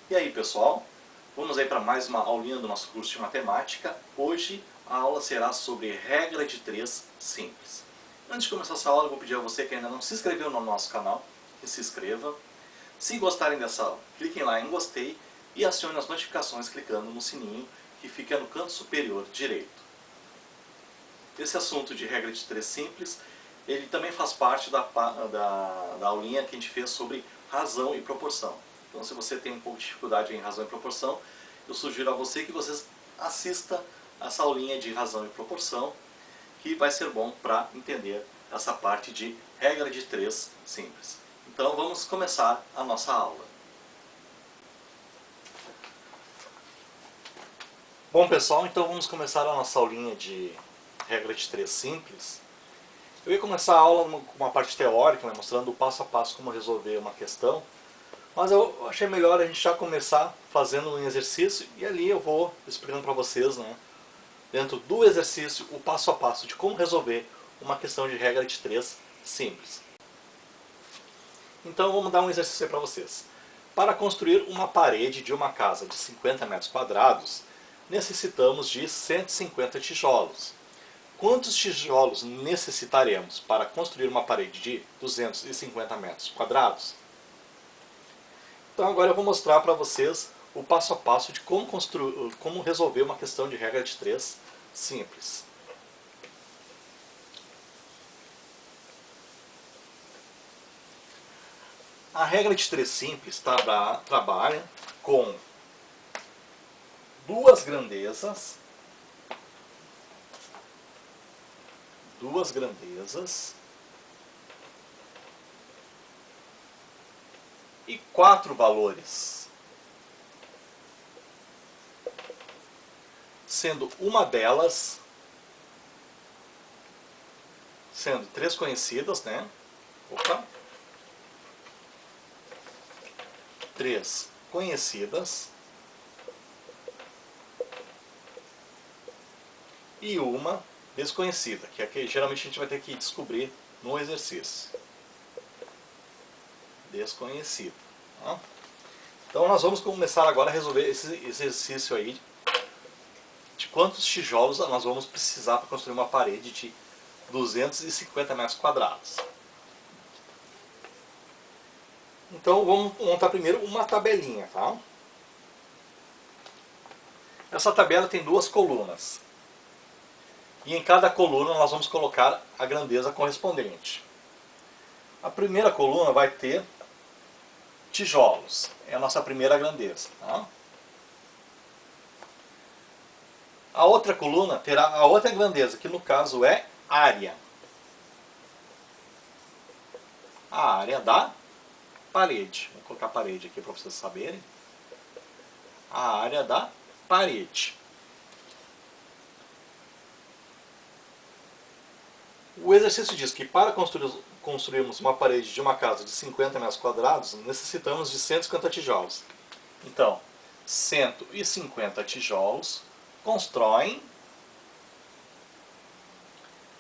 E aí pessoal, vamos aí para mais uma aulinha do nosso curso de matemática. Hoje a aula será sobre regra de 3 simples. Antes de começar essa aula, eu vou pedir a você que ainda não se inscreveu no nosso canal, que se inscreva. Se gostarem dessa aula, cliquem lá em gostei e acionem as notificações clicando no sininho que fica no canto superior direito. Esse assunto de regra de 3 simples, ele também faz parte da aulinha que a gente fez sobre razão e proporção. Então, se você tem um pouco de dificuldade em razão e proporção, eu sugiro a você que você assista essa aulinha de razão e proporção, que vai ser bom para entender essa parte de regra de 3 simples. Então, vamos começar a nossa aula. Bom, pessoal, então vamos começar a nossa aulinha de regra de 3 simples. Eu ia começar a aula com uma parte teórica, né, mostrando o passo a passo como resolver uma questão. Mas eu achei melhor a gente já começar fazendo um exercício e ali eu vou explicando para vocês, né, dentro do exercício, o passo a passo de como resolver uma questão de regra de 3 simples. Então vamos dar um exercício aí para vocês. Para construir uma parede de uma casa de 50 metros quadrados, necessitamos de 150 tijolos. Quantos tijolos necessitaremos para construir uma parede de 250 metros quadrados? Então agora eu vou mostrar para vocês o passo a passo de como resolver uma questão de regra de 3 simples. A regra de 3 simples trabalha com duas grandezas e 4 valores, sendo uma delas, sendo 3 conhecidas, né? 3 conhecidas e uma desconhecida, que é que geralmente a gente vai ter que descobrir no exercício. Desconhecido. Tá? Então nós vamos começar agora a resolver esse exercício aí de quantos tijolos nós vamos precisar para construir uma parede de 250 metros quadrados. Então vamos montar primeiro uma tabelinha, tá? Essa tabela tem 2 colunas. E em cada coluna nós vamos colocar a grandeza correspondente. A primeira coluna vai ter tijolos, é a nossa primeira grandeza. Tá? A outra coluna terá a outra grandeza, que no caso é área. A área da parede. Vou colocar parede aqui para vocês saberem. A área da parede. O exercício diz que para construirmos uma parede de uma casa de 50 metros quadrados, necessitamos de 150 tijolos. Então, 150 tijolos constroem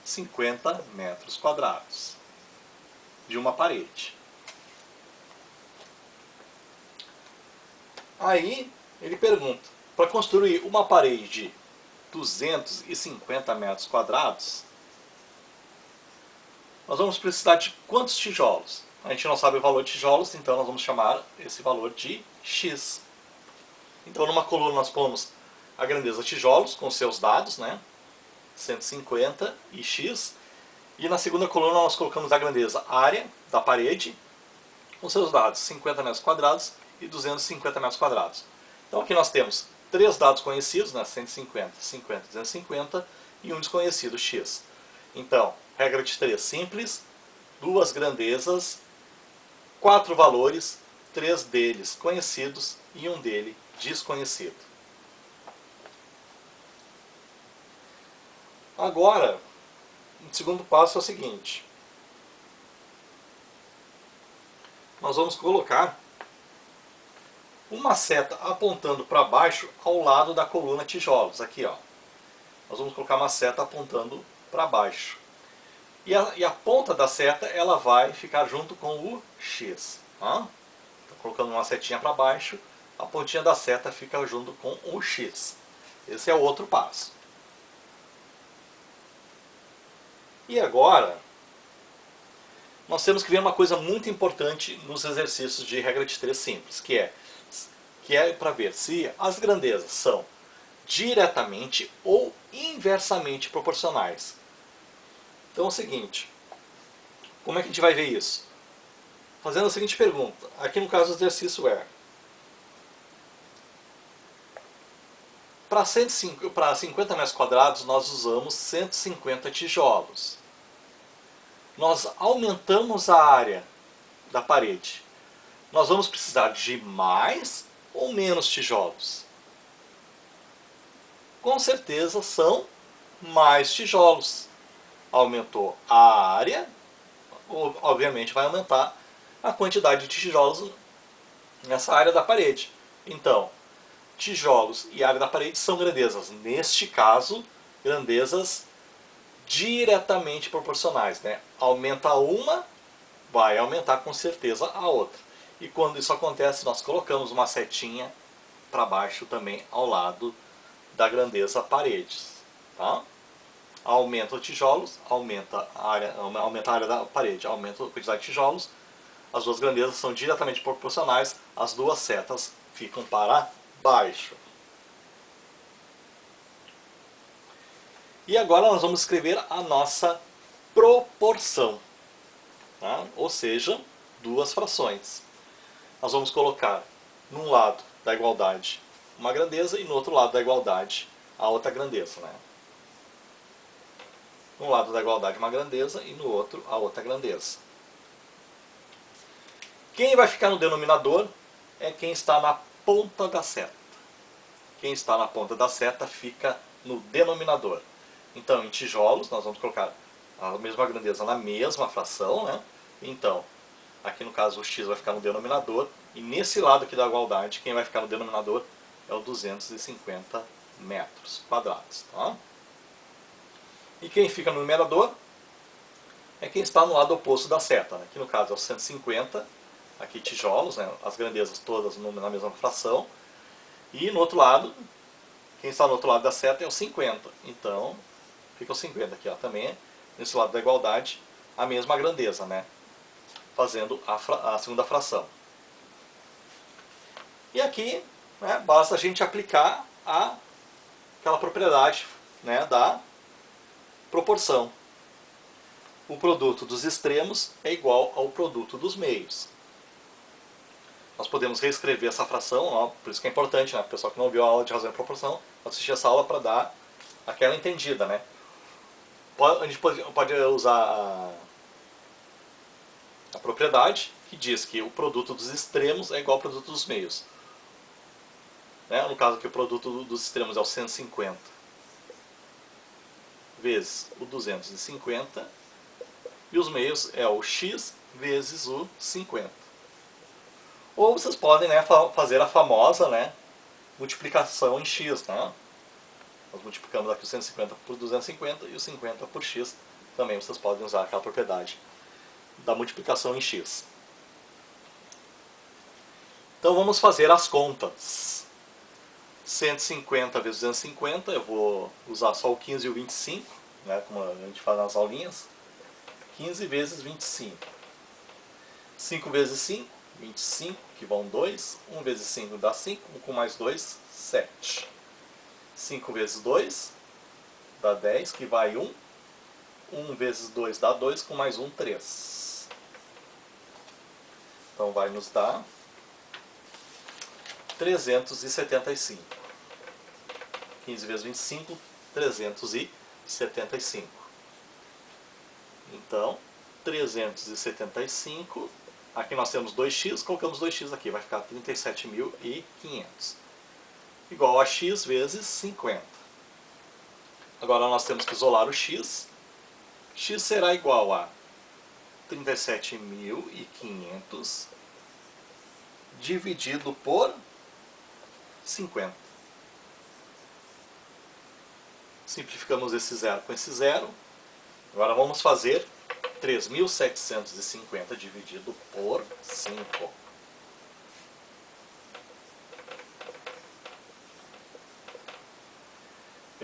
50 metros quadrados de uma parede. Aí ele pergunta, para construir uma parede de 250 metros quadrados, nós vamos precisar de quantos tijolos? A gente não sabe o valor de tijolos, então nós vamos chamar esse valor de x. Então numa coluna nós pomos a grandeza tijolos com seus dados, né? 150 e x. E na segunda coluna nós colocamos a grandeza área da parede com seus dados 50 metros quadrados e 250 metros quadrados. Então aqui nós temos 3 dados conhecidos, né? 150, 50, 250 e um desconhecido, x. Então, regra de 3 simples, 2 grandezas, 4 valores, 3 deles conhecidos e um dele desconhecido. Agora, o segundo passo é o seguinte. Nós vamos colocar uma seta apontando para baixo ao lado da coluna tijolos. Aqui, ó. Nós vamos colocar uma seta apontando para baixo. E a ponta da seta ela vai ficar junto com o x. Tá? Então, colocando uma setinha para baixo a pontinha da seta fica junto com o x. Esse é o outro passo. E agora, nós temos que ver uma coisa muito importante nos exercícios de regra de 3 simples, que é para ver se as grandezas são diretamente ou inversamente proporcionais. Então é o seguinte, como é que a gente vai ver isso? Fazendo a seguinte pergunta, aqui no caso o exercício é, para 50 metros quadrados nós usamos 150 tijolos. Nós aumentamos a área da parede. Nós vamos precisar de mais ou menos tijolos? Com certeza são mais tijolos. Aumentou a área, obviamente vai aumentar a quantidade de tijolos nessa área da parede. Então, tijolos e área da parede são grandezas, neste caso, grandezas diretamente proporcionais, né? Aumenta uma, vai aumentar com certeza a outra. E quando isso acontece, nós colocamos uma setinha para baixo também ao lado da grandeza paredes. Tá? Aumenta os tijolos, aumenta a área da parede, aumenta a quantidade de tijolos. As duas grandezas são diretamente proporcionais, as duas setas ficam para baixo. E agora nós vamos escrever a nossa proporção, tá? Ou seja, duas frações. Nós vamos colocar num lado da igualdade uma grandeza e no outro lado da igualdade a outra grandeza. Né? Num lado da igualdade uma grandeza e no outro a outra grandeza. Quem vai ficar no denominador é quem está na ponta da seta. Quem está na ponta da seta fica no denominador. Então, em tijolos, nós vamos colocar a mesma grandeza na mesma fração, né? Então, aqui no caso o x vai ficar no denominador, e nesse lado aqui da igualdade, quem vai ficar no denominador é o 250 metros quadrados. Tá? E quem fica no numerador é quem está no lado oposto da seta. Aqui no caso é o 150, aqui tijolos, né? As grandezas todas na mesma fração. E no outro lado, quem está no outro lado da seta é o 50. Então, fica o 50 aqui, ó, também, nesse lado da igualdade, a mesma grandeza, né? Fazendo a segunda fração. E aqui, né, basta a gente aplicar aquela propriedade, né, da proporção. O produto dos extremos é igual ao produto dos meios. Nós podemos reescrever essa fração, ó, por isso que é importante, né, o pessoal que não viu a aula de razão e proporção, assistir essa aula para dar aquela entendida, né? A gente pode usar a propriedade que diz que o produto dos extremos é igual ao produto dos meios. Né? No caso aqui o produto dos extremos é o 150 vezes o 250 e os meios é o x vezes o 50. Ou vocês podem, né, fazer a famosa, né, multiplicação em x. Né? Nós multiplicamos aqui o 150 por 250 e o 50 por x. Também vocês podem usar aquela propriedade da multiplicação em x. Então vamos fazer as contas. 150 vezes 250, eu vou usar só o 15 e o 25, né, como a gente faz nas aulinhas. 15 vezes 25. 5 vezes 5, 25, que vão 2. 1 vezes 5 dá 5, 1 com mais 2, 7. 5 vezes 2 dá 10, que vai 1. 1 vezes 2 dá 2, com mais 1, 3. Então vai nos dar 375. 15 vezes 25, 375. Então, 375, aqui nós temos 2x, colocamos 2x aqui, vai ficar 37.500. Igual a x vezes 50. Agora nós temos que isolar o x. X será igual a 37.500 dividido por 50. Simplificamos esse zero com esse zero. Agora vamos fazer 3.750 dividido por 5.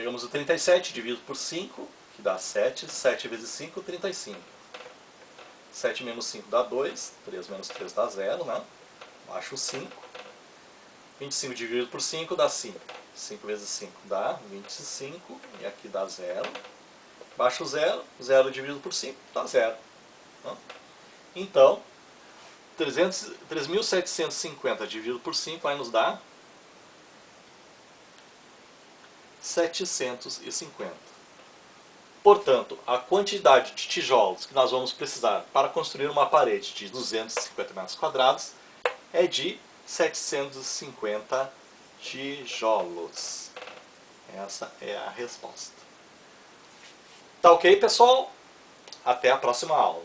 Pegamos o 37, dividido por 5, que dá 7. 7 vezes 5, 35. 7 menos 5 dá 2. 3 menos 3 dá 0, né? Baixo o 5. 25 dividido por 5 dá 5. 5 vezes 5 dá 25. E aqui dá 0. Baixo o 0. 0 dividido por 5 dá 0. Né? Então, 3.750 dividido por 5 vai nos dar 750. Portanto, a quantidade de tijolos que nós vamos precisar para construir uma parede de 250 metros quadrados é de 750 tijolos. Essa é a resposta. Tá ok, pessoal? Até a próxima aula.